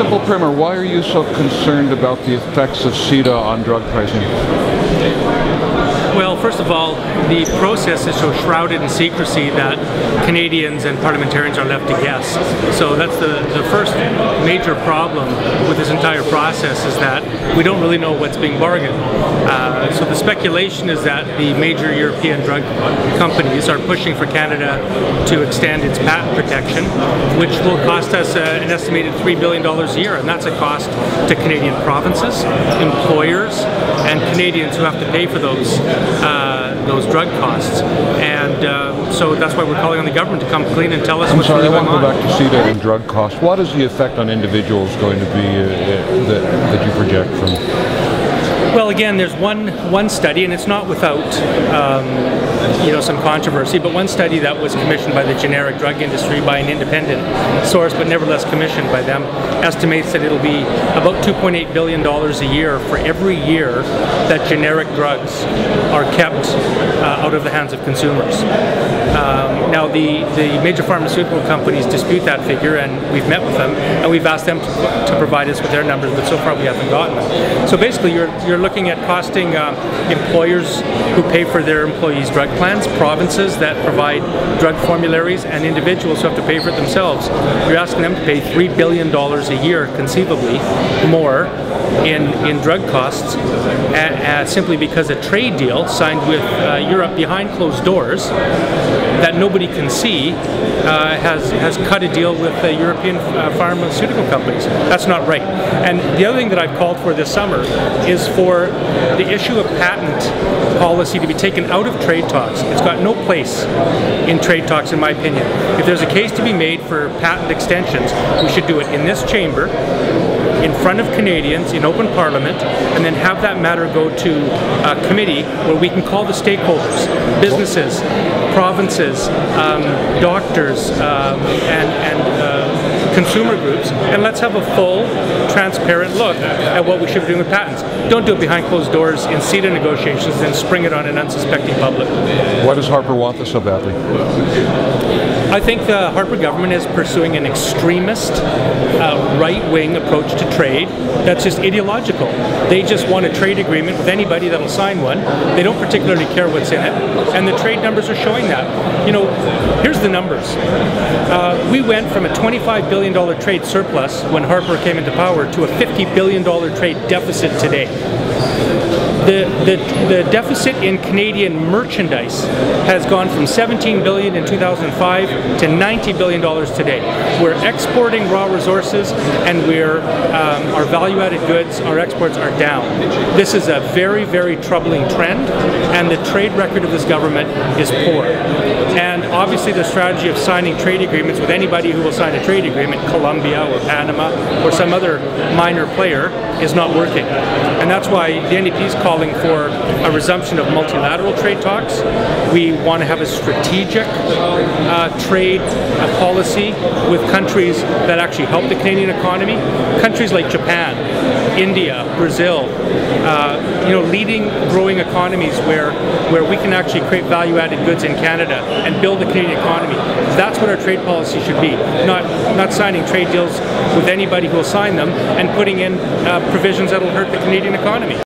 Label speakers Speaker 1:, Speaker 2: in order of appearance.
Speaker 1: simple primer, why are you so concerned about the effects of CETA on drug pricing?
Speaker 2: Well, first of all, the process is so shrouded in secrecy that Canadians and parliamentarians are left to guess. So that's the first major problem with this entire process, is that we don't really know what's being bargained. So the speculation is that the major European drug companies are pushing for Canada to extend its patent protection, which will cost us an estimated $3 billion a year, and that's a cost to Canadian provinces, employers, and Canadians who have to pay for those drug costs. And so that's why we're calling on the government to come clean and tell us what's really going on.
Speaker 1: I want to go back to CETA and drug costs. What is the effect on individuals going to be that you project from?
Speaker 2: Well, again, there's one study, and it's not without some controversy, but one study that was commissioned by the generic drug industry by an independent source, but nevertheless commissioned by them, estimates that it'll be about $2.8 billion a year for every year that generic drugs are kept out of the hands of consumers. Now, the major pharmaceutical companies dispute that figure, and we've met with them, and we've asked them to provide us with their numbers, but so far we haven't gotten them. So basically, you're looking at costing employers who pay for their employees' drug plans, provinces that provide drug formularies, and individuals who have to pay for it themselves. You're asking them to pay $3 billion a year, conceivably, more in drug costs, simply because a trade deal signed with Europe behind closed doors that nobody can see has cut a deal with the European pharmaceutical companies. That's not right. And the other thing that I've called for this summer is for the issue of patent policy to be taken out of trade talks. It's got no place in trade talks, in my opinion. If there's a case to be made for patent extensions, we should do it in this chamber, in front of Canadians, in open parliament, and then have that matter go to a committee where we can call the stakeholders, businesses, provinces, doctors, and consumer groups, and let's have a full, transparent look at what we should be doing with patents. Don't do it behind closed doors in CETA negotiations and then spring it on an unsuspecting public.
Speaker 1: Why does Harper want this so badly?
Speaker 2: I think the Harper government is pursuing an extremist, right-wing approach to trade that's just ideological. They just want a trade agreement with anybody that'll sign one. They don't particularly care what's in it, and the trade numbers are showing that. You know, here's the numbers. We went from a $25 billion trade surplus when Harper came into power to a $50 billion trade deficit today. The deficit in Canadian merchandise has gone from $17 billion in 2005 to $90 billion today. We're exporting raw resources, and our value-added goods, our exports are down. This is a very, very troubling trend, and the trade record of this government is poor. And obviously the strategy of signing trade agreements with anybody who will sign a trade agreement, Colombia or Panama or some other minor player, is not working. And that's why the NDP is calling for a resumption of multilateral trade talks. We want to have a strategic trade policy with countries that actually help the Canadian economy. Countries like Japan, India, Brazil, leading growing economies where we can actually create value-added goods in Canada and build the Canadian economy. That's what our trade policy should be. Not signing trade deals with anybody who will sign them and putting in provisions that will hurt the Canadian economy.